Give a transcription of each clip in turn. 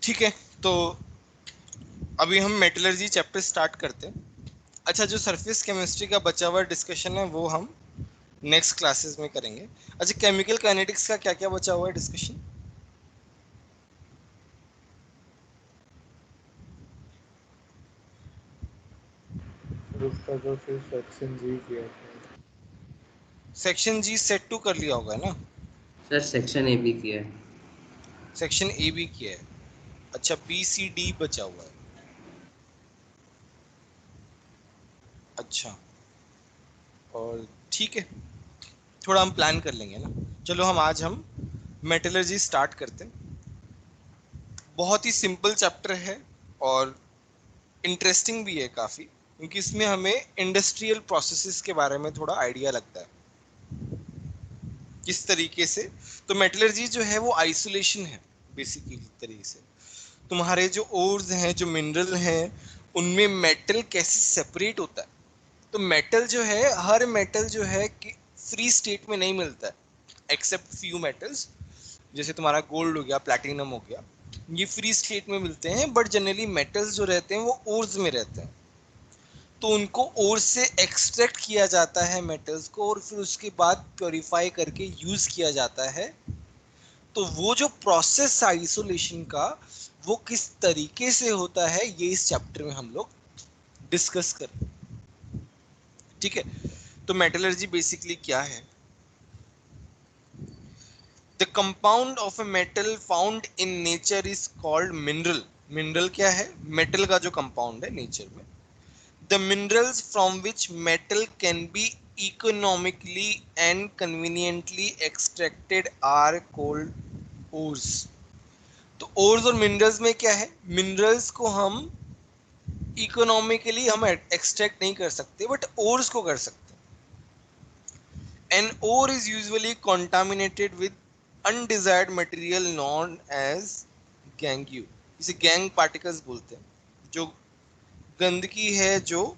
ठीक है, तो अभी हम मेटलर्जी चैप्टर स्टार्ट करते हैं। अच्छा, जो सरफेस केमिस्ट्री का बचा हुआ डिस्कशन है वो हम नेक्स्ट क्लासेस में करेंगे। अच्छा, केमिकल काइनेटिक्स का क्या क्या बचा हुआ है डिस्कशन? उसका जो फिर सेक्शन जी किया था। सेक्शन जी सेट टू कर लिया होगा ना? सर सेक्शन ए बी किया है। सेक्शन ए बी किया है। अच्छा, बी सी डी बचा हुआ है। अच्छा, और ठीक है, थोड़ा हम प्लान कर लेंगे ना। चलो हम मेटलर्जी स्टार्ट करते हैं। बहुत ही सिंपल चैप्टर है और इंटरेस्टिंग भी है काफ़ी, क्योंकि इसमें हमें इंडस्ट्रियल प्रोसेसेस के बारे में थोड़ा आइडिया लगता है किस तरीके से। तो मेटलर्जी जो है वो आइसोलेशन है बेसिकली तरीके से। तुम्हारे जो ओर्स हैं, जो मिनरल हैं, उनमें मेटल कैसे सेपरेट होता है। तो मेटल जो है, हर मेटल जो है कि फ्री स्टेट में नहीं मिलता है, एक्सेप्ट फ्यू मेटल्स। जैसे तुम्हारा गोल्ड हो गया, प्लैटिनम हो गया, ये फ्री स्टेट में मिलते हैं। बट जनरली मेटल्स जो रहते हैं वो ओर्स में रहते हैं, तो उनको ओर से एक्सट्रैक्ट किया जाता है मेटल्स को, और फिर उसके बाद प्योरीफाई करके यूज किया जाता है। तो वो जो प्रोसेस आइसोलेशन का, वो किस तरीके से होता है, ये इस चैप्टर में हम लोग डिस्कस कर। ठीक है, तो मेटलर्जी बेसिकली क्या है? The compound of a metal found in nature is called mineral. Mineral क्या है? मेटल का जो कंपाउंड है नेचर में। The minerals from which metal can be economically and conveniently extracted are called ores. तो ores और minerals में क्या है? minerals को हम इकोनॉमिकली हम एक्सट्रैक्ट नहीं कर सकते, बट ores को कर सकते हैं। An ore is usually contaminated with undesired material known as gangue. इसे गैंग पार्टिकल्स बोलते हैं। जो गंदगी है, जो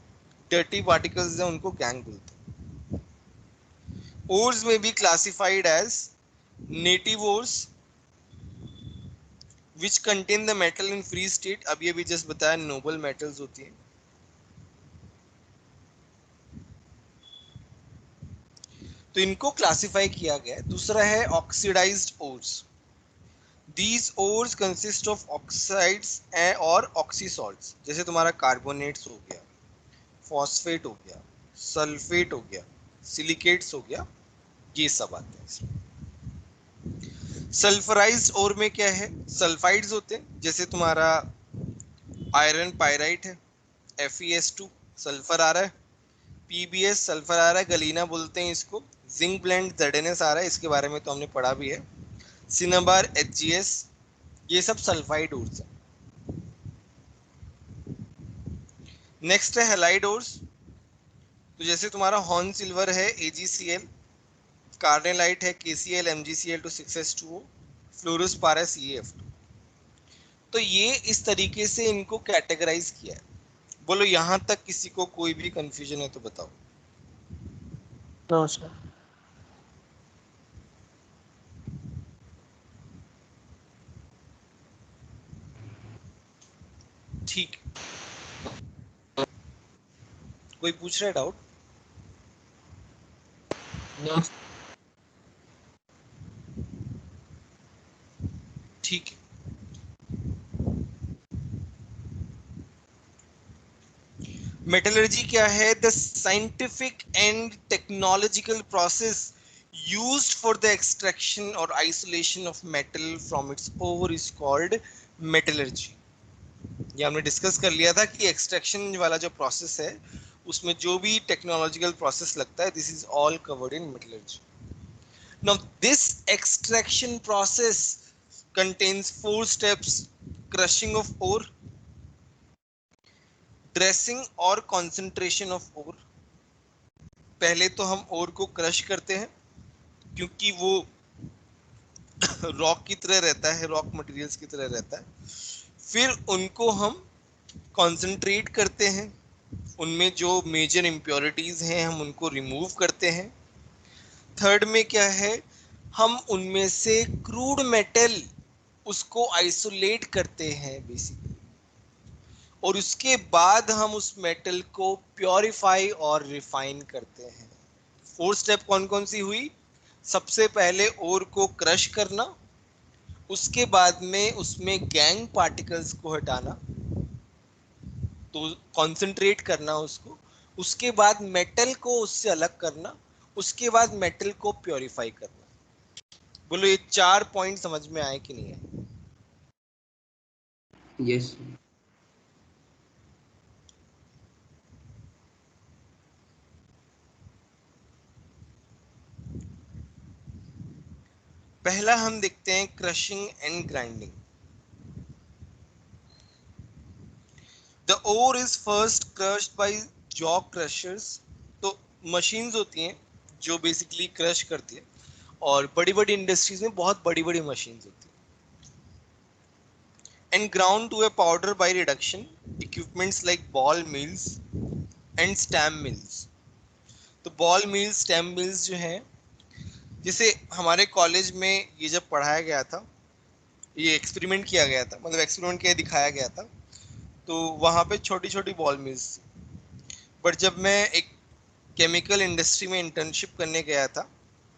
डर्टी पार्टिकल्स हैं, उनको गैंग बोलते हैं। ores may be classified as native ores which contain the metal in free state। अभी अभी जस्ट बताया नोबल मेटल्स होती हैं। तो इनको क्लासिफाई किया गया है। दूसरा है oxidised ores. These ores consist of oxides और ऑक्सी सॉल्ट्स। जैसे तुम्हारा कार्बोनेट्स हो गया, फॉस्फेट हो गया, सल्फेट हो गया, सिलिकेट्स हो गया, ये सब आते हैं इसमें। सल्फराइज्ड ओर में क्या है? सल्फाइड्स होते हैं, जैसे तुम्हारा आयरन पायराइट है, FeS2 सल्फर आ रहा है, PbS सल्फर आ रहा है, गलीना बोलते हैं इसको, जिंक ब्लेंड ZnS आ रहा है, इसके बारे में तो हमने पढ़ा भी है, सिनेबार HgS, ये सब सल्फाइड ओर्स हैं। नेक्स्ट है हैलाइड ओर्स। तो जैसे तुम्हारा हॉर्न सिल्वर है AgCl, कार्नेलाइट है KCl Mgcl2 6s2o, फ्लोरोस्पारा CaF2। तो ये इस तरीके से इनको कैटेगराइज किया है। बोलो यहां तक किसी को कोई भी कंफ्यूजन है तो बताओ। No sir. ठीक, कोई पूछ रहा है डाउट? नो। ठीक है, मेटलर्जी क्या है? The scientific and technological process used for the extraction or isolation of metal from its ore is called metallurgy। ये हमने डिस्कस कर लिया था कि एक्सट्रैक्शन वाला जो प्रोसेस है, उसमें जो भी टेक्नोलॉजिकल प्रोसेस लगता है, this is all covered in metallurgy. Now this extraction process contains 4 steps: crushing of ore, dressing और कंसंट्रेशन ऑफ ओर। पहले तो हम ओर को क्रश करते हैं, क्योंकि वो रॉक की तरह रहता है, रॉक मटेरियल्स की तरह रहता है। फिर उनको हम कंसंट्रेट करते हैं, उनमें जो मेजर इम्प्योरिटीज हैं हम उनको रिमूव करते हैं। थर्ड में क्या है? हम उनमें से क्रूड मेटल उसको आइसोलेट करते हैं बेसिकली, और उसके बाद हम उस मेटल को प्योरीफाई और रिफाइन करते हैं। 4 स्टेप कौन कौन सी हुई? सबसे पहले ओर को क्रश करना, उसके बाद में उसमें गैंग पार्टिकल्स को हटाना, तो कंसंट्रेट करना उसको, उसके बाद मेटल को उससे अलग करना, उसके बाद मेटल को प्योरीफाई करना। बोलो ये 4 पॉइंट समझ में आए कि नहीं आए? यस। पहला हम देखते हैं crushing and grinding. The ore is first crushed by jaw crushers. तो मशीन्स होती हैं जो बेसिकली क्रश करती है, और बड़ी बड़ी इंडस्ट्रीज में बहुत बड़ी बड़ी मशीन्स होती हैं। And ground to a powder by reduction, equipments like ball mills and stamp mills। तो बॉल मिल्स, स्टैम्प मिल्स जो हैं, जैसे हमारे कॉलेज में ये जब पढ़ाया गया था, ये एक्सपेरिमेंट किया गया था, मतलब एक्सपेरिमेंट किया दिखाया गया था, तो वहाँ पे छोटी छोटी बॉल मिल्स थी। बट जब मैं एक केमिकल इंडस्ट्री में इंटर्नशिप करने गया था,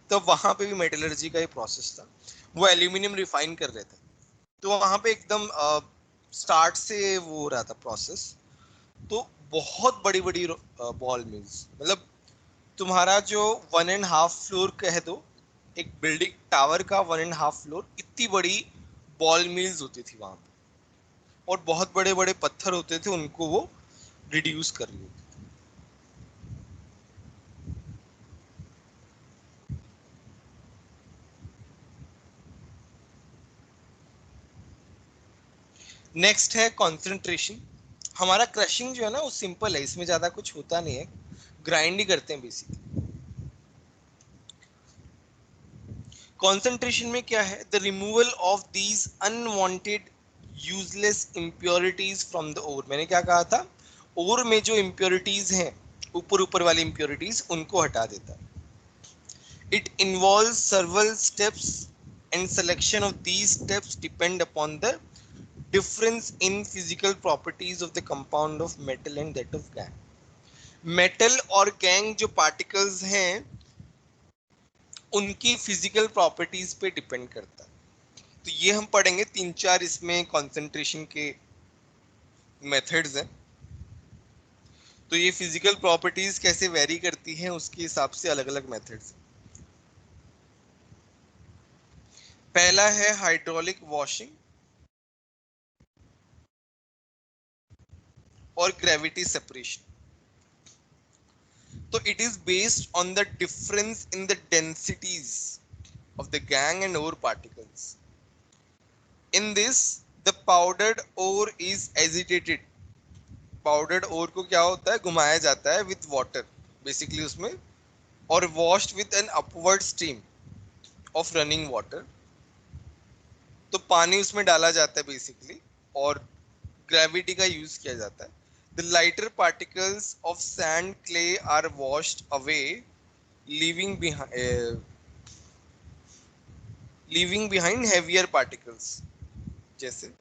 तो वहाँ पे भी मेटलर्जी का ही प्रोसेस था। वो एल्यूमिनियम रिफाइन कर रहे थे, तो वहाँ पे एकदम स्टार्ट से वो हो रहा था प्रोसेस। तो बहुत बड़ी बड़ी बॉल मिल्स, मतलब तुम्हारा जो 1.5 फ्लोर कह दो, एक बिल्डिंग टावर का 1.5 फ्लोर, इतनी बड़ी बॉल मिल्स होती थी वहां पे, और बहुत बड़े बड़े पत्थर होते थे, उनको वो रिड्यूस कर रही होती। नेक्स्ट है कंसंट्रेशन। हमारा क्रशिंग जो है ना वो सिंपल है, इसमें ज्यादा कुछ होता नहीं है, ग्राइंड ही करते हैं बेसिकली। कंसंट्रेशन में क्या है? The removal of these unwanted useless impurities from the ore. मैंने क्या कहा था? ओर में जो इंप्योरिटीज हैं, ऊपर ऊपर वाली इंप्योरिटीज, उनको हटा देता है। It involves several steps and selection of these steps depend upon the difference in physical properties of the compound of metal and that of gang। Metal और गैंग जो पार्टिकल्स हैं, उनकी फिजिकल प्रॉपर्टीज पे depend करता है। तो ये हम पढ़ेंगे 3-4 इसमें कंसंट्रेशन के मेथड्स हैं। तो ये फिजिकल प्रॉपर्टीज कैसे वेरी करती हैं, उसके हिसाब से अलग अलग मेथड्स। पहला है हाइड्रोलिक वॉशिंग और ग्रेविटी सेपरेशन। तो it is based on the difference in the densities of the gang and ore particles. In this, the powdered ore is agitated। Powdered ore को क्या होता है? घुमाया जाता है विथ वाटर बेसिकली उसमें, और washed with an upward stream of running water. तो पानी उसमें डाला जाता है बेसिकली, और ग्रेविटी का यूज किया जाता है। The lighter particles of sand clay are washed away, leaving behind heavier particles. जैसे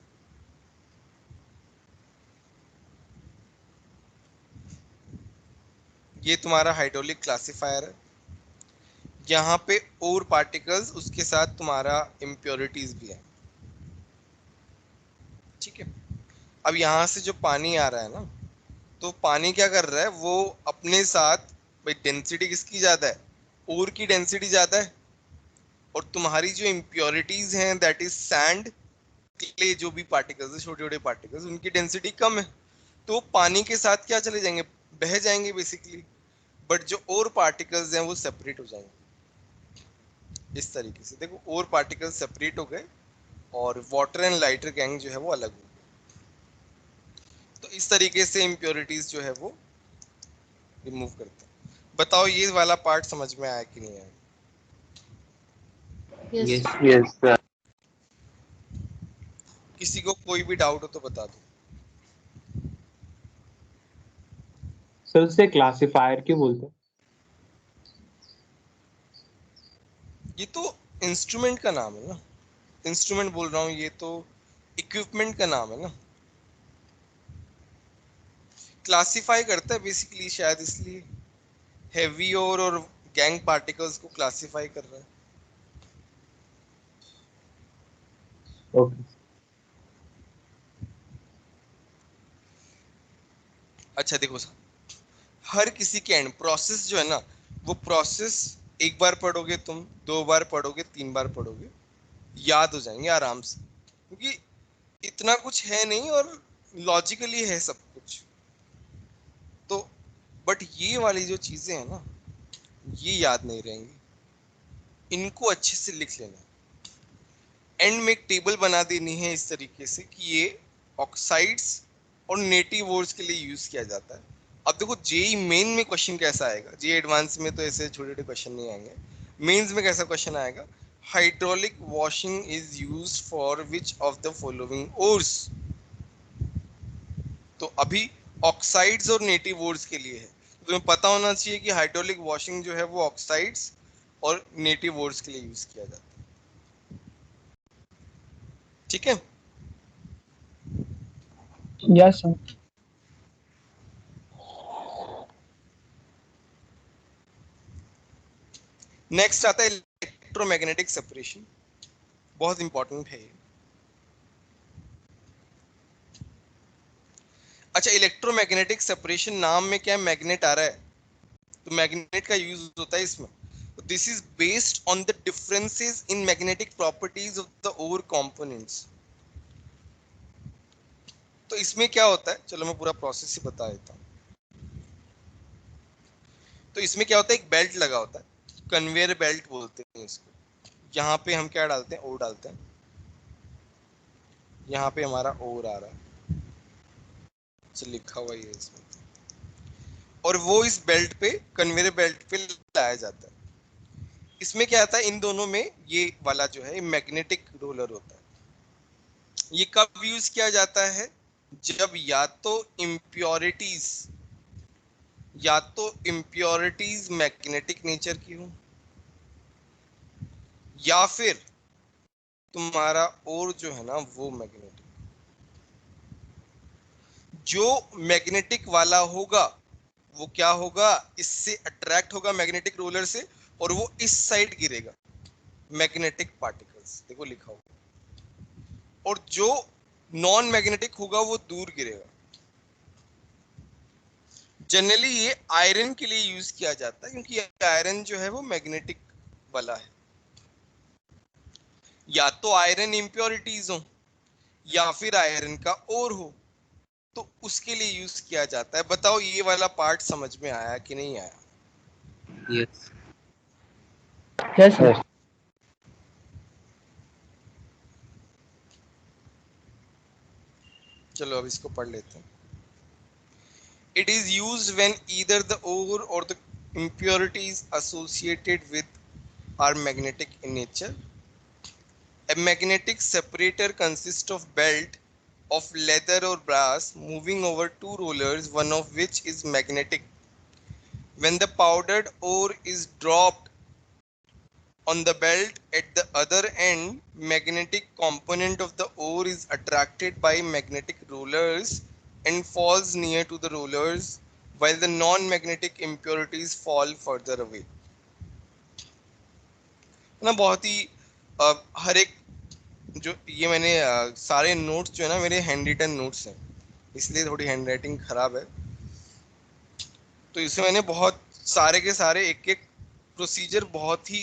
ये तुम्हारा हाइड्रोलिक क्लासिफायर है, यहाँ पे और पार्टिकल्स, उसके साथ तुम्हारा इम्प्योरिटीज भी है। ठीक है, अब यहाँ से जो पानी आ रहा है ना, तो पानी क्या कर रहा है? वो अपने साथ, भाई डेंसिटी किसकी ज्यादा है? और की डेंसिटी ज्यादा है, और तुम्हारी जो इम्प्योरिटीज हैं, दैट इज सैंड, क्ले, जो भी पार्टिकल्स है, छोटे छोटे पार्टिकल्स, उनकी डेंसिटी कम है, तो पानी के साथ क्या चले जाएंगे? बह जाएंगे बेसिकली। बट जो और पार्टिकल्स हैं वो सेपरेट हो जाएंगे। इस तरीके से देखो, और पार्टिकल्स सेपरेट हो गए, और वाटर एंड लाइटर गैंग जो है वो अलग हो गए। तो इस तरीके से इम्प्योरिटीज जो है वो रिमूव करते हैं। बताओ ये वाला पार्ट समझ में आया कि नहीं आया? Yes. यस। Yes, sir. किसी को कोई भी डाउट हो तो बता दो। सर उसे क्लासिफायर क्यों बोलते हैं? ये तो इंस्ट्रूमेंट का नाम है ना। इंस्ट्रूमेंट बोल रहा हूँ, ये तो इक्विपमेंट का नाम है ना, क्लासिफाई करता है बेसिकली, शायद इसलिए हैवी और गैंग पार्टिकल्स को क्लासिफाई कर रहा है। ओके। अच्छा देखो सर, हर किसी के एंड प्रोसेस जो है ना, वो प्रोसेस एक बार पढ़ोगे तुम, 2 बार पढ़ोगे, 3 बार पढ़ोगे, याद हो जाएंगे आराम से, क्योंकि इतना कुछ है नहीं और लॉजिकली है सब कुछ। तो बट ये वाली जो चीजें हैं ना, ये याद नहीं रहेंगी, इनको अच्छे से लिख लेना। एंड में एक टेबल बना देनी है इस तरीके से कि ये ऑक्साइड्स और नेटिव वोर्ड्स के लिए यूज किया जाता है। अब देखो जेई मेन में क्वेश्चन कैसा आएगा, जेई एडवांस में तो ऐसे छोटे छोटे क्वेश्चन नहीं आएंगे, मेंस में कैसा क्वेश्चन आएगा, hydraulic washing is used for which of the following ores. तो अभी ऑक्साइड्स और नेटिव वोर्ड्स के लिए है, तो तुम्हें पता होना चाहिए कि हाइड्रोलिक वॉशिंग जो है वो ऑक्साइड्स और नेटिव वोर्ड्स के लिए यूज किया जाता है। ठीक है, यस सर। नेक्स्ट आता है इलेक्ट्रोमैग्नेटिक सेपरेशन, बहुत इंपॉर्टेंट है ये। अच्छा, इलेक्ट्रोमैग्नेटिक सेपरेशन नाम में क्या मैग्नेट आ रहा है, तो मैग्नेट का यूज होता है इसमें। This is based on the differences in magnetic properties of the ore components. तो इसमें क्या होता है, चलो मैं पूरा प्रोसेस ही बता देता हूँ। तो इसमें क्या होता है, एक बेल्ट लगा होता है, कन्वेयर बेल्ट बोलते हैं इसको। यहाँ पे हम क्या डालते हैं, ओर डालते हैं, यहाँ पे हमारा ओर आ रहा है, तो लिखा हुआ ही है इसमें, और वो इस बेल्ट पे, कन्वेयर बेल्ट पे लाया जाता है। इसमें क्या आता है, इन दोनों में ये वाला जो है मैग्नेटिक रोलर होता है। ये कब यूज किया जाता है, जब या तो इम्प्योरिटीज मैग्नेटिक नेचर की हो, या फिर तुम्हारा और जो है ना वो मैग्नेटिक, जो मैग्नेटिक वाला होगा वो क्या होगा, इससे अट्रैक्ट होगा मैग्नेटिक रोलर से, और वो इस साइड गिरेगा, मैग्नेटिक पार्टिकल्स देखो लिखा होगा, और जो नॉन मैग्नेटिक होगा वो दूर गिरेगा। जनरली ये आयरन के लिए यूज किया जाता है, क्योंकि आयरन जो है वो मैग्नेटिक वाला है। या तो आयरन इम्प्योरिटीज हो, या फिर आयरन का ओर हो, तो उसके लिए यूज किया जाता है। बताओ ये वाला पार्ट समझ में आया कि नहीं आया? यस। Yes sir. चलो अब इसको पढ़ लेते हैं। It is used when either the ore or the impurities associated with are magnetic in nature. A magnetic separator consists of belt of leather or brass moving over two rollers, one of which is magnetic. When the powdered ore is dropped on the belt at the other end, magnetic component of the ore is attracted by magnetic rollers and falls near to the rollers, while the non-magnetic impurities fall further away. ना बहुत ही हर एक जो ये मैंने सारे notes जो है ना मेरे हैंड रिटन नोट्स हैं, इसलिए थोड़ी हैंड राइटिंग खराब है। तो इसमें मैंने बहुत सारे के सारे एक एक प्रोसीजर बहुत ही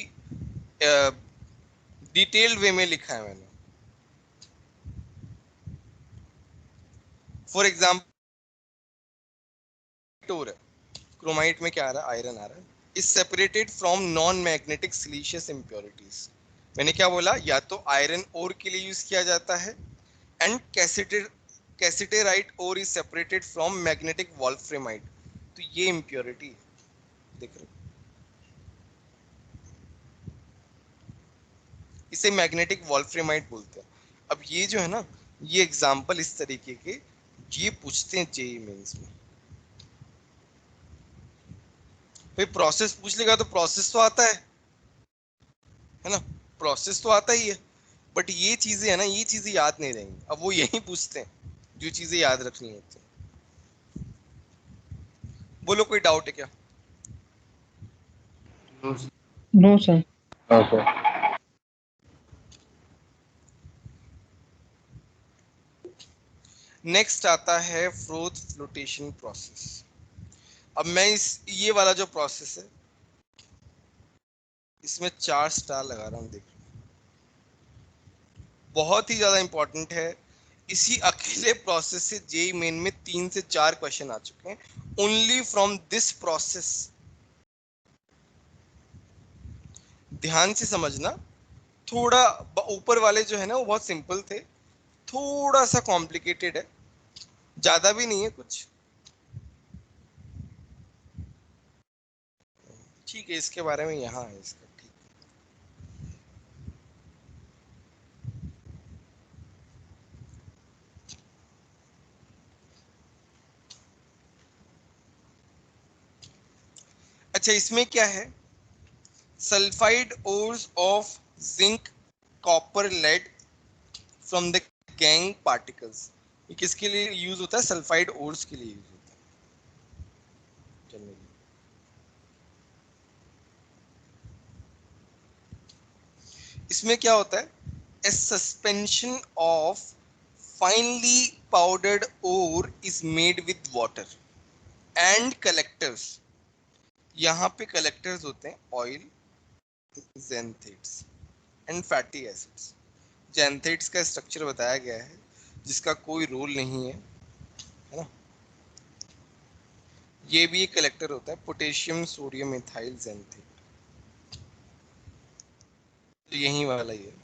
डिटेल्ड वे में लिखा है मैंने। फॉर एग्जाम्पल है, क्रोमाइट में क्या आ रहा है, आयरन आ रहा है, is separated from non magnetic siliceous impurities. मैंने क्या बोला, या तो आयरन ओर के लिए यूज किया जाता है, and cassiterite ore is separated from magnetic wolframite. तो ये इम्प्योरिटी है, देख रहे हो, इसे मैग्नेटिक वॉल्फ्रेमाइट बोलते हैं। अब ये जो है ना, ये एग्जाम्पल इस तरीके के ये पूछते हैं जेईई मेंस में। भाई प्रोसेस पूछ लेगा तो प्रोसेस तो आता है ना, प्रोसेस तो आता ही है। बट ये चीजें है ना, ये चीजें याद नहीं रहेंगी। अब वो यही पूछते हैं जो चीजें याद रखनी होती हैं। बोलो कोई डाउट है क्या? No, sir. No, sir. Okay. Next आता है फ्रोथ फ्लोटेशन प्रोसेस। अब मैं इस ये वाला जो प्रोसेस है इसमें 4 स्टार लगा रहा हूँ, देख लो। बहुत ही ज्यादा इंपॉर्टेंट है। इसी अकेले प्रोसेस से जेई मेन में 3 से 4 क्वेश्चन आ चुके हैं, ओनली फ्रॉम दिस प्रोसेस। ध्यान से समझना। थोड़ा ऊपर वाले जो है ना वो बहुत सिंपल थे, थोड़ा सा कॉम्प्लिकेटेड है, ज्यादा भी नहीं है कुछ। ठीक है, इसके बारे में यहाँ है इसका, ठीक। अच्छा, इसमें क्या है? Sulphide ores of zinc copper lead from the gangue particles. ये किसके लिए यूज होता है? सल्फाइड ओर्स के लिए यूज होता है। चलिए, इसमें क्या होता है? A suspension of finely powdered ore is made with water and collectors. यहाँ पे कलेक्टर्स होते हैं oil, xanthates and fatty acids. Xanthates का स्ट्रक्चर बताया गया है जिसका कोई रोल नहीं है ना। ये भी एक कलेक्टर होता है, पोटेशियम सोडियम इथाइल ज़ैंथेट। तो यही वाला ही है।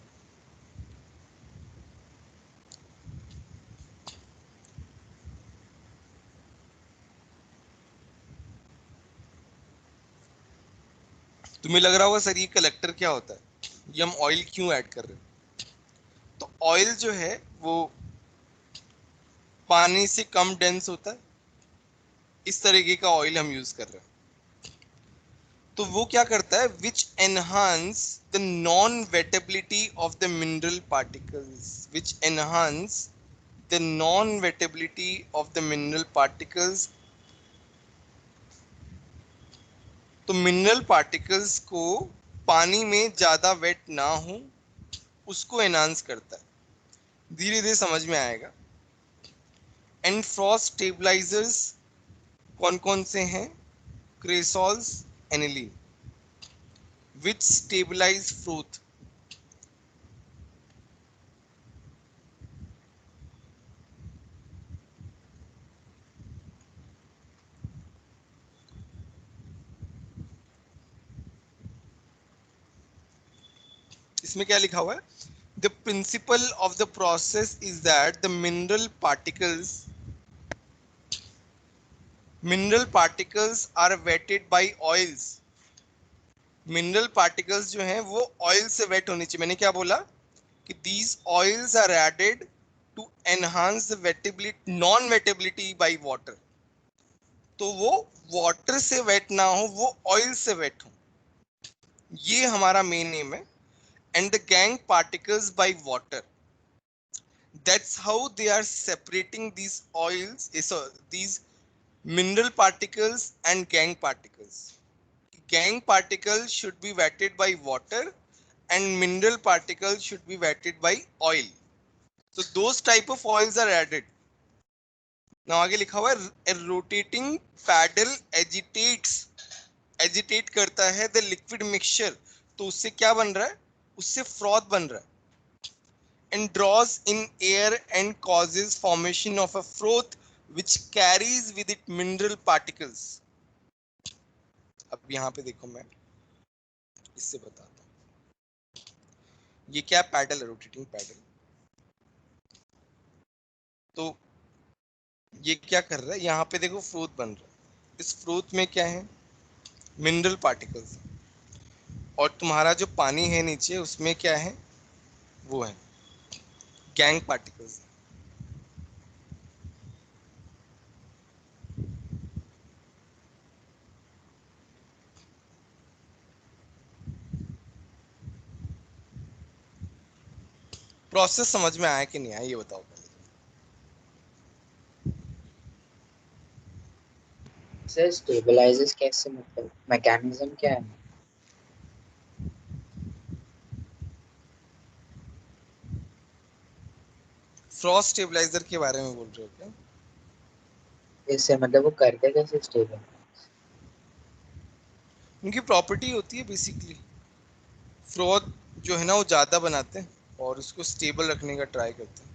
तुम्हें लग रहा होगा सर ये कलेक्टर क्या होता है, ये हम ऑयल क्यों ऐड कर रहे हैं? तो ऑयल जो है वो पानी से कम डेंस होता है, इस तरीके का ऑयल हम यूज कर रहे हैं। तो वो क्या करता है? Which enhance the non wettability of the mineral particles, which enhance the non wettability of the mineral particles. तो मिनरल पार्टिकल्स को पानी में ज्यादा वेट ना हो उसको एनहांस करता है। धीरे धीरे समझ में आएगा। एंड फ्रॉस्ट स्टेबलाइजर्स कौन कौन से हैं? Cresols, aniline, which stabilise froth. इसमें क्या लिखा हुआ है? The principle of the process is that the mineral particles are wetted by oils. Mineral particles जो हैं वो ऑयल से वेट होनी चाहिए। मैंने क्या बोला कि these oils are added to enhance the wettability, non wettability by water। तो वो वाटर से वेट ना हो, वो ऑयल से वेट हो, ये हमारा मेन एम है। And the gangue particles by water, that's how they are separating these oils, these mineral particles and gang particles। Gang particles should be wetted by water and mineral particles should be wetted by oil। So those type of oils are added। Now आगे लिखा हुआ है rotating pedal agitate करता है the liquid mixture. तो उससे क्या बन रहा है? उससे फ्रॉथ बन रहा है। And draws in air and causes formation of a froth which carries with it mineral particles. अब यहाँ पे देखो, मैं इससे बताता हूँ ये क्या पैडल है, रोटेटिंग पैडल। तो ये क्या कर रहा है? यहाँ पे देखो फ्रोथ बन रहा है, इस फ्रोथ में क्या है? Mineral particles. और तुम्हारा जो पानी है नीचे उसमें क्या है? वो है गैंग पार्टिकल्स। प्रोसेस समझ में आया कि नहीं आया ये बताओ पहले। सर स्टेबलाइजर्स कैसे, मतलब मैकेनिज्म क्या है? फ्रॉस्ट स्टेबलाइजर के बारे में बोल रहे हो क्या? इससे मतलब वो करते कैसे स्टेबल? उनकी प्रॉपर्टी होती है बेसिकली, फ्रॉथ जो है ना वो ज्यादा बनाते हैं और उसको स्टेबल रखने का ट्राई करते हैं।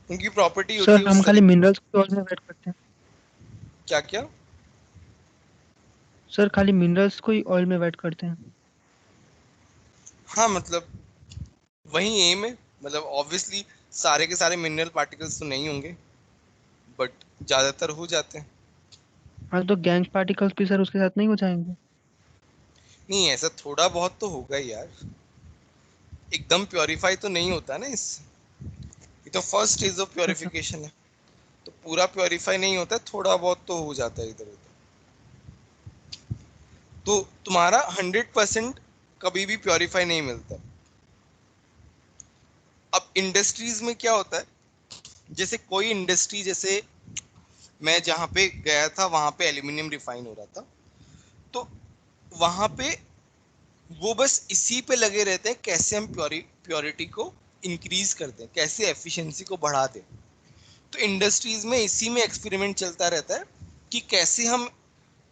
उनकी प्रॉपर्टी होती सर है हम उस खाली तरीके। मिनरल्स को ऑयल में वेट करते हैं। क्या क्या? सर खाली मिनरल्स को ही ऑयल में वेट करते हैं। हाँ मतलब वही एम है, मतलब ऑब्वियसली सारे के सारे मिनरल पार्टिकल्स तो नहीं होंगे बट ज्यादातर हो जाते हैं। हाँ तो गैंग पार्टिकल्स भी सर उसके साथ नहीं हो जाएंगे? नहीं ऐसा थोड़ा बहुत तो होगा ही यार, एकदम प्योरीफाई तो नहीं होता ना इससे, ये तो फर्स्ट स्टेज ऑफ अच्छा अच्छा। प्योरिफिकेशन है, तो पूरा प्योरीफाई नहीं होता है, थोड़ा बहुत तो हो जाता है इधर उधर। तो तुम्हारा 100% कभी भी प्योरीफाई नहीं मिलता। अब इंडस्ट्रीज में क्या होता है, जैसे कोई इंडस्ट्री, जैसे मैं जहाँ पे गया था वहां पे एल्यूमिनियम रिफाइन हो रहा था, तो वहां पे वो बस इसी पे लगे रहते हैं कैसे हम प्योरिटी को इंक्रीज करते हैं, कैसे एफिशिएंसी को बढ़ा दें। तो इंडस्ट्रीज में इसी में एक्सपेरिमेंट चलता रहता है कि कैसे हम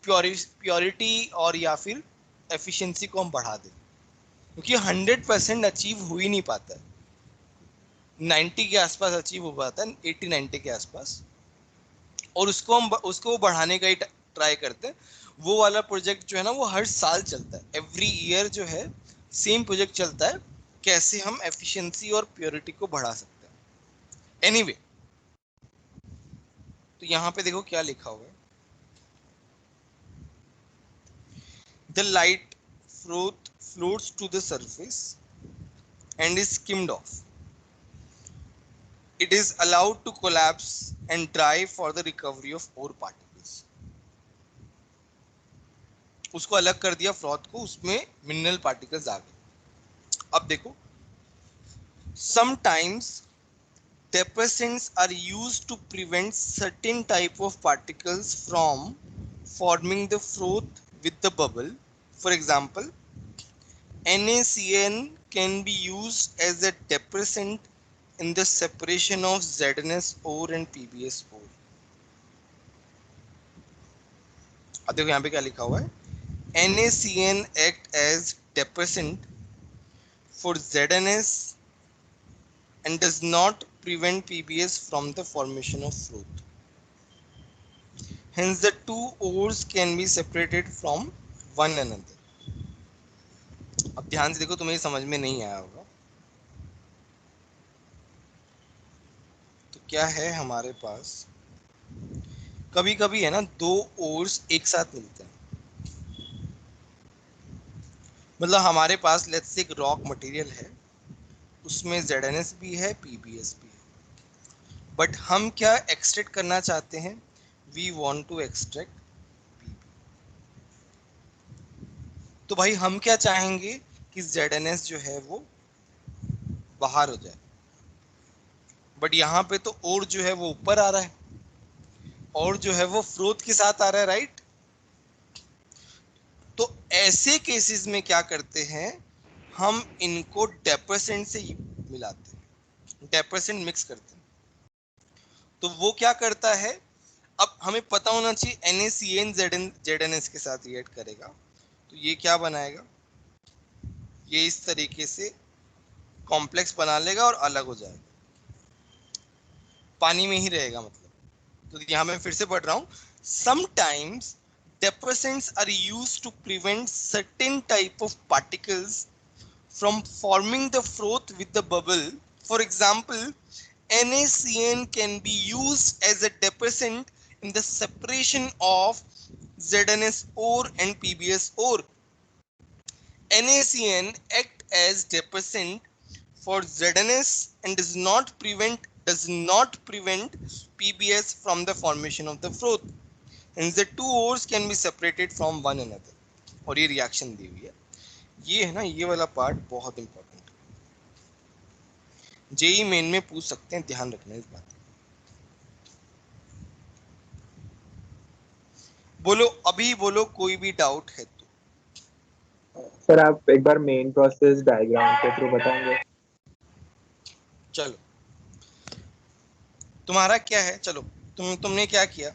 प्योरिटी और या फिर एफिशिएंसी को हम बढ़ा दें, क्योंकि 100% अचीव हो ही नहीं पाता है, 90 के आसपास अचीव हो पाता है, 80-90 के आसपास, और उसको बढ़ाने का ही ट्राई करते हैं। वो वाला प्रोजेक्ट जो है ना वो हर साल चलता है, एवरी ईयर जो है सेम प्रोजेक्ट चलता है, कैसे हम एफिशिएंसी और प्योरिटी को बढ़ा सकते हैं। एनीवे तो यहाँ पे देखो क्या लिखा हुआ है, the light floats to the surface and is skimmed off. It is allowed to collapse and dry for the recovery of ore particles. उसको अलग कर दिया फ्रॉथ को, उसमें मिनरल पार्टिकल्स आ गए। अब देखो, sometimes depressants are used to prevent certain type of particles from forming the froth with the bubble. For example, NaCN can be used as a depressant in the separation of ZnS ore and PbS ore. अब देखो यहाँ पे क्या लिखा हुआ है, NaCN act as depressant for ZnS and does not prevent PbS from the formation of froth. Hence the two ores can be separated from one another. अब ध्यान से देखो, तुम्हें समझ में नहीं आया होगा, तो क्या है हमारे पास, कभी कभी है ना दो ओर्स एक साथ मिलते हैं, मतलब हमारे पास लेट्स से एक रॉक मटेरियल है, उसमें ZnS भी है PbS भी है, बट हम क्या एक्सट्रैक्ट करना चाहते हैं, we want to extract Pb। तो भाई हम क्या चाहेंगे कि ZnS जो है वो बाहर हो जाए, बट यहाँ पे तो और जो है वो ऊपर आ रहा है, और जो है वो फ्रोथ के साथ आ रहा है, राइट। तो ऐसे केसेस में क्या करते हैं, हम इनको डेप्रेसेंट से मिलाते हैं, डेप्रेसेंट मिक्स करते हैं। तो वो क्या करता है, अब हमें पता होना चाहिए NaCN ZnS के साथ रिएक्ट करेगा, तो ये क्या बनाएगा, ये इस तरीके से कॉम्प्लेक्स बना लेगा और अलग हो जाएगा, पानी में ही रहेगा मतलब। तो यहाँ मैं फिर से पढ़ रहा हूँ, sometimes depressants are used to prevent certain type of particles from forming the froth with the bubble. For example, NaCN can be used as a depressant in the separation of ZnS ore and PbS ore. NaCN act as depressant for ZnS and does not prevent PbS from the formation of the froth. and the two ores can be separated from one another. और ये reaction दी हुई है, ये है ना, ये वाला part बहुत इंपॉर्टेंट है, जेई मेन में पूछ सकते हैं, ध्यान रखना इस बात। बोलो अभी, बोलो कोई भी डाउट है तो। सर आप एक बार मेन प्रोसेस डायग्राम के थ्रू बताएंगे? चलो तुम्हारा क्या है, चलो तुमने क्या किया,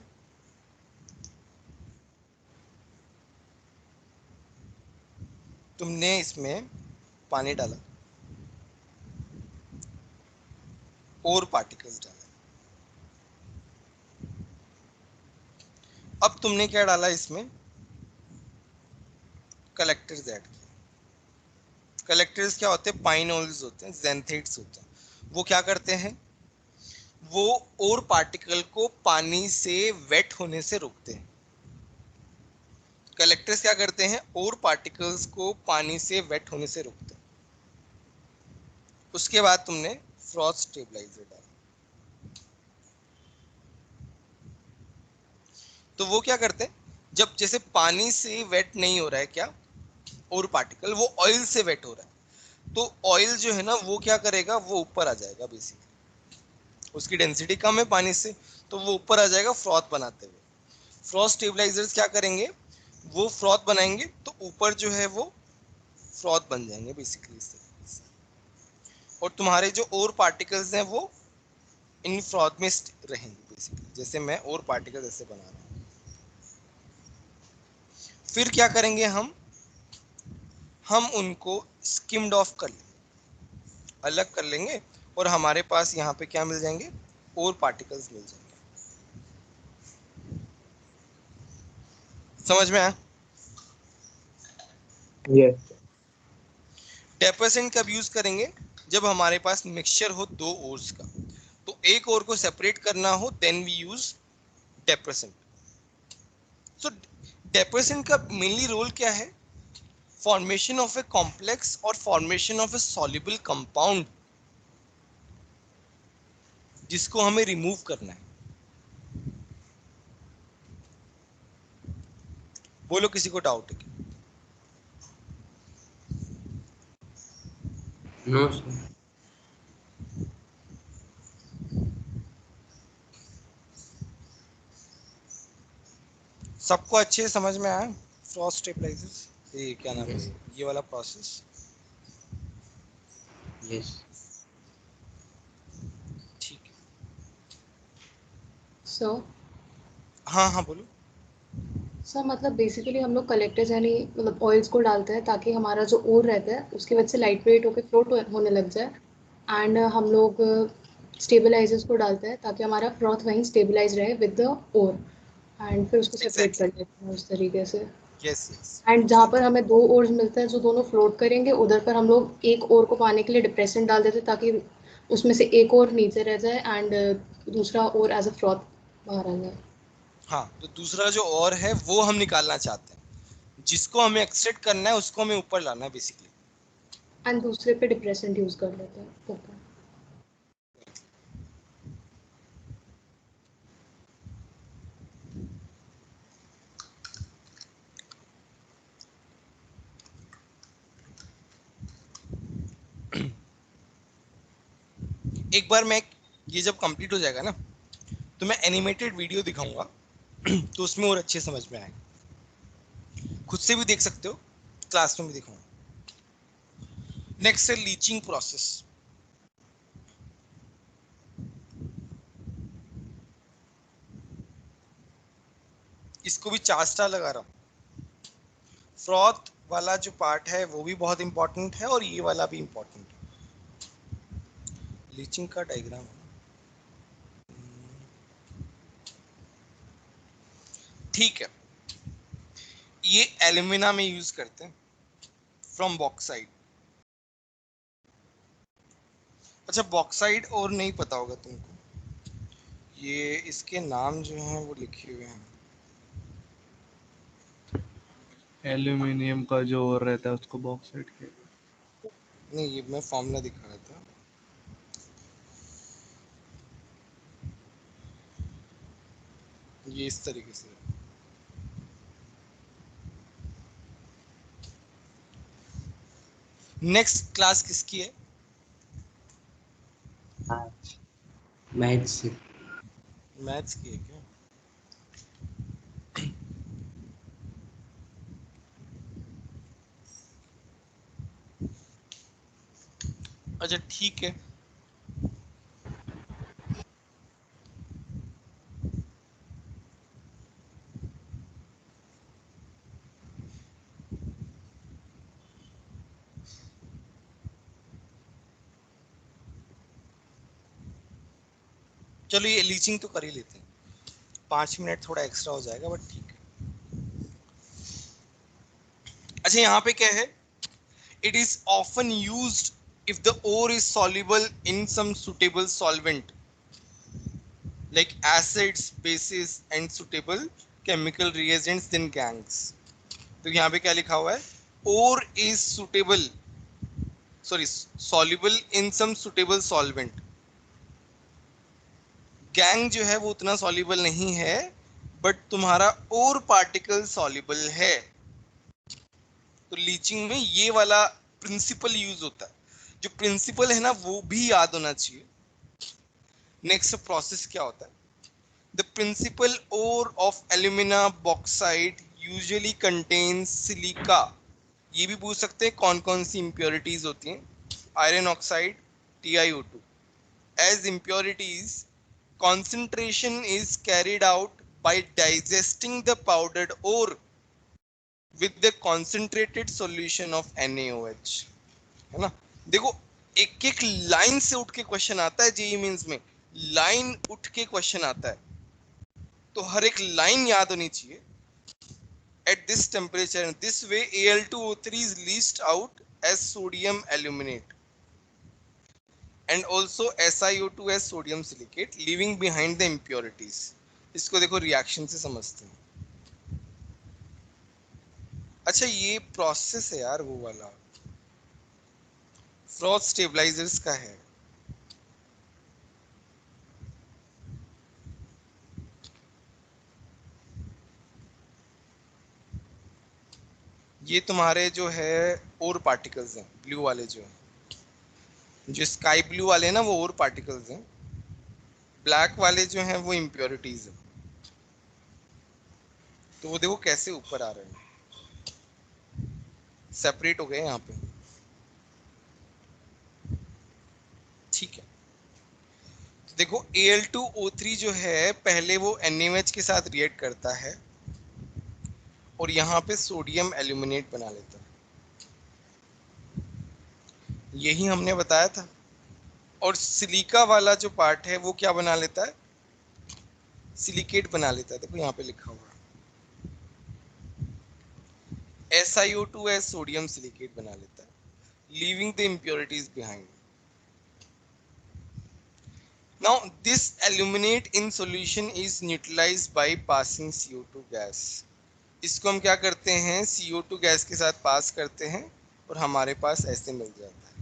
तुमने इसमें पानी डाला और पार्टिकल्स डाला। अब तुमने क्या डाला इसमें, कलेक्टर्स ऐड किए। कलेक्टर्स क्या होते हैं, पाइनोल्स होते हैं, ज़ैंथेट्स होते हैं। वो क्या करते हैं, वो और पार्टिकल को पानी से वेट होने से रोकते हैं। कलेक्टर्स क्या करते हैं, और पार्टिकल्स को पानी से वेट होने से रोकते हैं। उसके बाद तुमने फ्रॉथ स्टेबलाइजर डाला, तो वो क्या करते हैं, जब जैसे पानी से वेट नहीं हो रहा है क्या और पार्टिकल, वो ऑयल से वेट हो रहा है, तो ऑयल जो है ना वो क्या करेगा, वो ऊपर आ जाएगा बेसिकली, उसकी डेंसिटी कम है पानी से, तो वो ऊपर आ जाएगा फ्रॉथ बनाते हुए। फ्रॉथ स्टेबलाइजर्स क्या करेंगे, वो फ्रॉथ बनाएंगे तो ऊपर जो है वो फ्रॉथ बन जाएंगे बेसिकली इस तरीके से, और तुम्हारे जो और पार्टिकल्स हैं वो इन फ्रॉथ में रहेंगे बेसिकली, जैसे मैं और पार्टिकल ऐसे बना रहा हूँ। फिर क्या करेंगे हम उनको स्किम्ड ऑफ कर लेंगे, अलग कर लेंगे, और हमारे पास यहाँ पे क्या मिल जाएंगे, और पार्टिकल्स मिल जाएंगे। समझ में आया? यस। डेपर्सेंट कब यूज करेंगे, जब हमारे पास मिक्सचर हो दो ओर्स का, तो एक ओर को सेपरेट करना हो, देन वी यूज डेपर्सेंट। सो डेपर्सेंट का मेनली रोल क्या है, फॉर्मेशन ऑफ ए कॉम्प्लेक्स और formation of A soluble compound, जिसको हमें रिमूव करना है। बोलो किसी को डाउट है? No sir. सबको अच्छे से समझ में आया? फ्रॉस्ट स्टेबलाइजर्स, ये क्या नाम है, यस। ये वाला प्रोसेस। यस ठीक है, सो हाँ हाँ बोलो। सर मतलब बेसिकली हम लोग कलेक्टर्स यानी मतलब ऑयल्स को डालते हैं ताकि हमारा जो ओर रहता है उसकी वजह से लाइट वेट होकर फ्लोट होने लग जाए, एंड हम लोग स्टेबलाइजर्स को डालते हैं ताकि हमारा फ्रॉथ वहीं स्टेबलाइज रहे विद द ओर, एंड फिर उसको सेपरेट कर एग्जैक्टली, लेते हैं उस तरीके से। यस यस, एंड जहाँ पर हमें दो ओर्स मिलते हैं जो दोनों फ्लोट करेंगे, उधर पर हम लोग एक ओर को पाने के लिए डिप्रेसेंट डाल देते हैं ताकि उसमें से एक और नीचे रह जाए एंड दूसरा और एज अ फ्रॉथ बाहर आ जाए। हाँ, तो दूसरा जो और है वो हम निकालना चाहते हैं, जिसको हमें एक्सट्रैक्ट करना है उसको हमें ऊपर लाना है बेसिकली। एंड दूसरे पे डिप्रेसेंट यूज कर लेते हैं ऊपर। एक बार मैं, ये जब कंप्लीट हो जाएगा ना, तो मैं एनिमेटेड वीडियो दिखाऊंगा तो उसमें और अच्छे समझ में आएगा, खुद से भी देख सकते हो, क्लास में भी दिखाऊंगा। नेक्स्ट है लीचिंग प्रोसेस। इसको भी 4 स्टार लगा रहा हूँ। फ्रॉथ वाला जो पार्ट है वो भी बहुत इंपॉर्टेंट है, और ये वाला भी इंपॉर्टेंट है। लीचिंग का डायग्राम, ठीक है, ये एल्यूमिना में यूज करते हैं फ्रॉम बॉक्साइड। अच्छा, बॉक्साइड और नहीं पता होगा तुमको, ये इसके नाम जो हैं वो लिखे हुए हैं। एल्यूमिनियम का जो और रहता है उसको बॉक्साइट कहते नहीं, ये मैं फॉर्मूला दिखा रहा था, ये इस तरीके से। नेक्स्ट क्लास किसकी है? मैथ्स। मैथ्स की है क्या? अच्छा ठीक है। चलो ये लीचिंग तो कर ही लेते हैं, 5 मिनट थोड़ा एक्स्ट्रा हो जाएगा बट ठीक है। अच्छा यहाँ पे क्या है, it is often used if the ore is soluble in some suitable solvent like acids, bases and suitable chemical reagents then gangs। तो यहाँ पे क्या लिखा हुआ है, ore is suitable, sorry, soluble in some suitable solvent। Gang जो है वो उतना सॉल्युबल नहीं है बट तुम्हारा और पार्टिकल सॉल्युबल है। तो लीचिंग में ये वाला प्रिंसिपल यूज होता है। जो प्रिंसिपल है ना वो भी याद होना चाहिए। नेक्स्ट प्रोसेस क्या होता है, the principal ore of alumina bauxite usually contains silica. ये भी पूछ सकते हैं कौन कौन सी इंप्योरिटीज होती हैं, iron oxide, TiO2। As impurities, concentration is carried out by digesting the powdered ore with the concentrated solution of NaOH। है ना? देखो एक एक लाइन से उठ के क्वेश्चन आता है जेई मींस में, लाइन उठ के क्वेश्चन आता है तो हर एक लाइन याद होनी चाहिए। At this temperature, this way Al2O3 is leached out as sodium aluminate and also SiO2 as sodium silicate, leaving behind the impurities। इसको देखो रिएक्शन से समझते हैं। अच्छा ये प्रोसेस है यार वो वाला, फ्रॉथ स्टेबलाइजर्स का है। ये तुम्हारे जो है और पार्टिकल्स हैं, ब्लू वाले जो हैं, जो स्काई ब्लू वाले हैं ना वो और पार्टिकल्स हैं, ब्लैक वाले जो हैं वो इम्प्योरिटीज हैं। तो वो देखो कैसे ऊपर आ रहे हैं, सेपरेट हो गए यहाँ पे। ठीक है, तो देखो Al2O3 जो है पहले वो NaOH के साथ रिएक्ट करता है और यहाँ पे सोडियम एल्यूमिनेट बना लेता है। यही हमने बताया था। और सिलिका वाला जो पार्ट है वो क्या बना लेता है, सिलिकेट बना लेता है। देखो यहाँ पे लिखा हुआ है SiO2 एज सोडियम सिलिकेट बना लेता है, leaving the impurities behind. Now this aluminate in solution is neutralised by passing CO2 gas. इसको हम क्या करते हैं, CO2 गैस के साथ पास करते हैं और हमारे पास ऐसे मिल जाता है,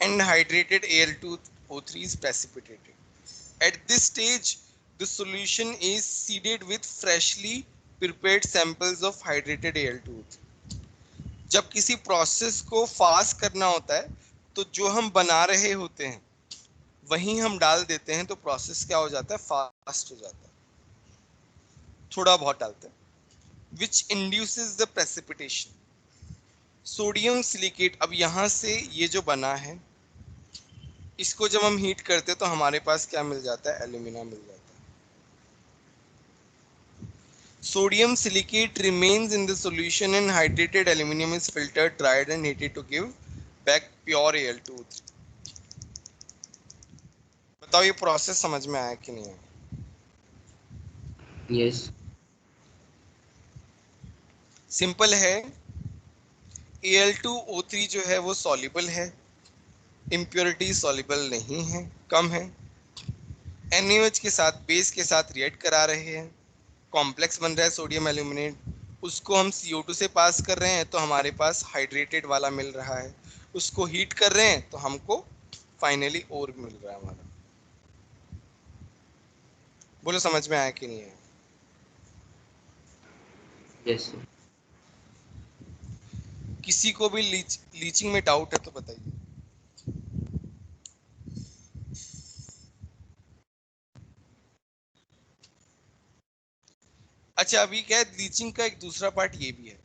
and hydrated Al2O3 is precipitated. At this stage, the solution is seeded with freshly prepared samples of hydrated Al2O3। जब किसी प्रोसेस को फास्ट करना होता है तो जो हम बना रहे होते हैं वहीं हम डाल देते हैं, तो प्रोसेस क्या हो जाता है, फास्ट हो जाता है। थोड़ा बहुत डालते हैं, which induces the precipitation। Sodium silicate, अब यहाँ से ये जो बना है इसको जब हम हीट करते हैं तो हमारे पास क्या मिल जाता है, एल्यूमिना मिल जाता है। Sodium silicate remains in the solution and hydrated aluminum is filtered, dried and heated to give back pure Al2O3। बताओ ये प्रोसेस समझ में आया कि नहीं आया? यस। सिंपल है, Al2O3 जो है वो सॉल्युबल है, इम्प्योरिटी सॉल्युबल नहीं है, कम है। NaOH के साथ बेस के साथ रिएक्ट करा रहे हैं, कॉम्प्लेक्स बन रहा है सोडियम एल्यूमिनेट, उसको हम CO2 से पास कर रहे हैं तो हमारे पास हाइड्रेटेड वाला मिल रहा है, उसको हीट कर रहे हैं तो हमको फाइनली और मिल रहा है हमारा। बोलो समझ में आया कि नहीं है? यस। किसी को भी लीचिंग में डाउट है तो बताइए। अच्छा, अभी क्या है, लीचिंग का एक दूसरा पार्ट ये भी है।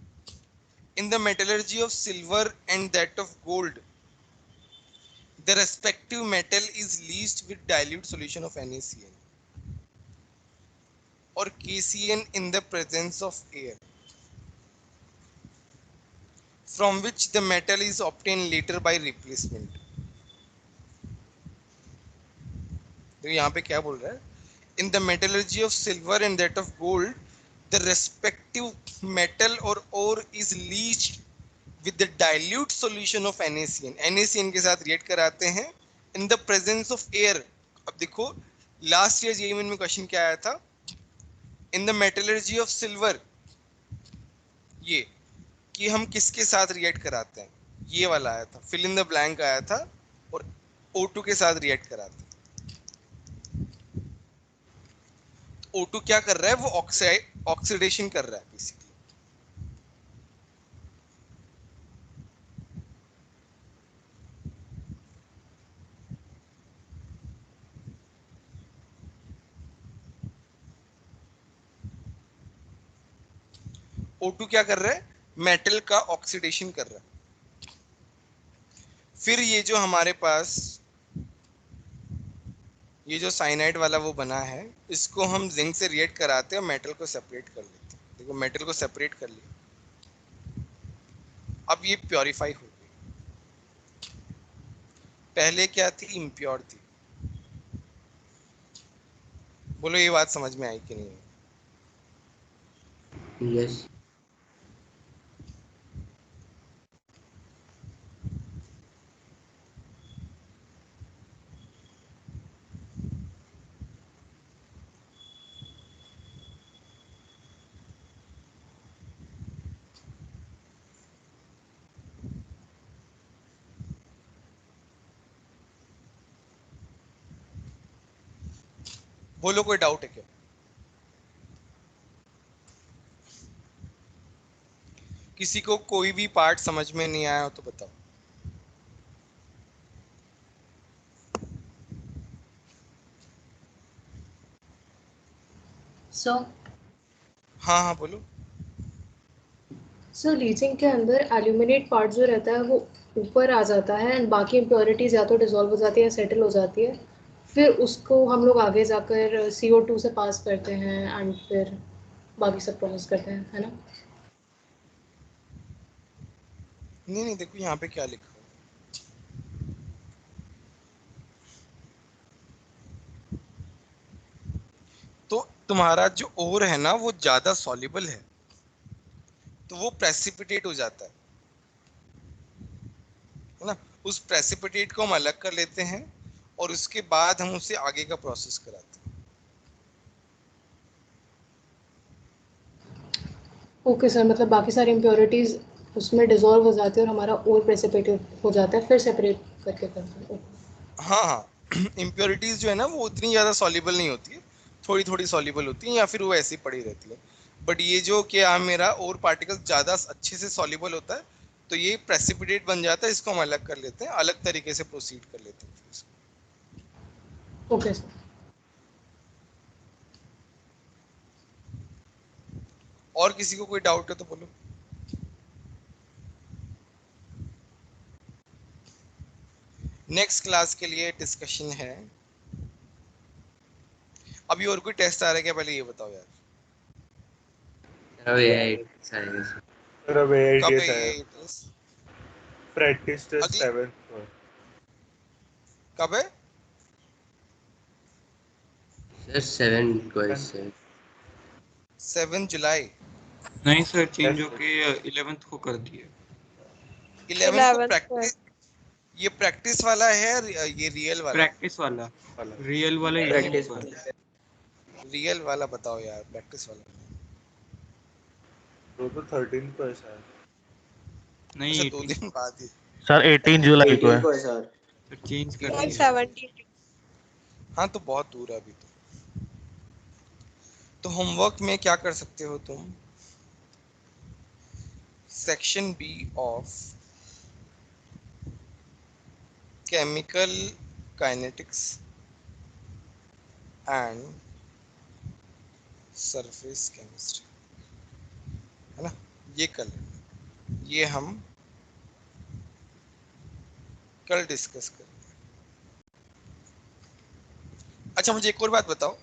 In the metallurgy of silver and that of gold, the respective metal is leached with dilute solution of NaCN or KCN in the presence of air, from which the metal is obtained later by replacement. तो यहाँ पे क्या बोल रहा है, in the metallurgy of silver and that of gold, the respective metal or ore is leached with the dilute solution of NaCN. NaCN के साथ react कराते हैं in the presence of air. अब देखो लास्ट ईयर जेईई में question क्या आया था, in the metallurgy of silver, ये कि हम किसके साथ रिएक्ट कराते हैं, ये वाला आया था, फिल इन द ब्लैंक आया था, और O2 के साथ रिएक्ट कराते हैं। O2 क्या कर रहा है, वो ऑक्सीडेशन कर रहा है बेसिकली। O2 क्या कर रहा है, मेटल का ऑक्सीडेशन कर रहा है। फिर ये जो हमारे पास ये जो साइनाइड वाला वो बना है, इसको हम जिंक से रिएक्ट कराते हैं और मेटल को सेपरेट कर लेते हैं। देखो मेटल को सेपरेट कर लिया, अब ये प्योरीफाई हो गई। पहले क्या थी, इम्प्योर थी। बोलो ये बात समझ में आई कि नहीं? यस। बोलो कोई डाउट है क्या? किसी को कोई भी पार्ट समझ में नहीं आया हो तो बताओ। सो हाँ बोलो। सो लीचिंग के अंदर एल्यूमिनेट पार्ट जो रहता है वो ऊपर आ जाता है एंड बाकी इम्प्योरिटीज या तो डिसॉल्व हो जाती है या सेटल हो जाती है। फिर उसको हम लोग आगे जाकर CO2 से पास करते हैं एंड फिर बाकी सब प्रोसेस करते हैं, है ना? नहीं देखो यहाँ पे क्या लिखा है, तो तुम्हारा जो ओर है ना वो ज्यादा सॉल्युबल है, तो वो प्रेसिपिटेट हो जाता है ना। उस प्रेसिपिटेट को हम अलग कर लेते हैं और उसके बाद हम उसे आगे का प्रोसेस कराते हैं। ओके सर, मतलब बाकी सारी इम्प्योरिटीज उसमें डिसॉल्व हो जाती है और हमारा और प्रेसिपिटेट हो जाता है, फिर सेपरेट करके करते हैं। हाँ इम्प्योरिटीज जो है ना वो उतनी ज्यादा सॉल्युबल नहीं होती है, थोड़ी थोड़ी सॉल्युबल होती है या फिर वो ऐसी पड़ी रहती है। बट ये जो क्या मेरा और पार्टिकल ज्यादा अच्छे से सॉल्युबल होता है, तो ये प्रेसिपिटेट बन जाता है, इसको हम अलग कर लेते हैं, अलग तरीके से प्रोसीड कर लेते हैं फिर इसको। Okay sir. और किसी को कोई डाउट है तो बोलो। नेक्स्ट क्लास के लिए डिस्कशन है। अभी और कोई टेस्ट आ रहा है क्या, पहले ये बताओ यार। अब AI आएगा सर। सर अब कब AITS है आया, ये टेस्ट? प्रैक्टिस टेस्ट अगले 7th को। कब है? सर 7 को है सर। 7 जुलाई। नहीं सर, चेंज Yes, होके 11th को कर दिए। 11 को प्रैक्टिस, ये प्रैक्टिस वाला है या ये रियल वाला? प्रैक्टिस वाला, रियल वाला 11th को है। रियल वाला बताओ यार, प्रैक्टिस वाला। तो 13 को है शायद। नहीं अच्छा 2 18 दिन बाद ही। सर 18 जुलाई को 18 है। को है सर। सर चेंज कर सर दिया। 17। हाँ तो बहुत दूर है अभी तो होमवर्क में क्या कर सकते हो तुम, section B of chemical kinetics and surface chemistry, है ना, ये कल, ये हम कल डिस्कस करेंगे। अच्छा मुझे एक और बात बताओ,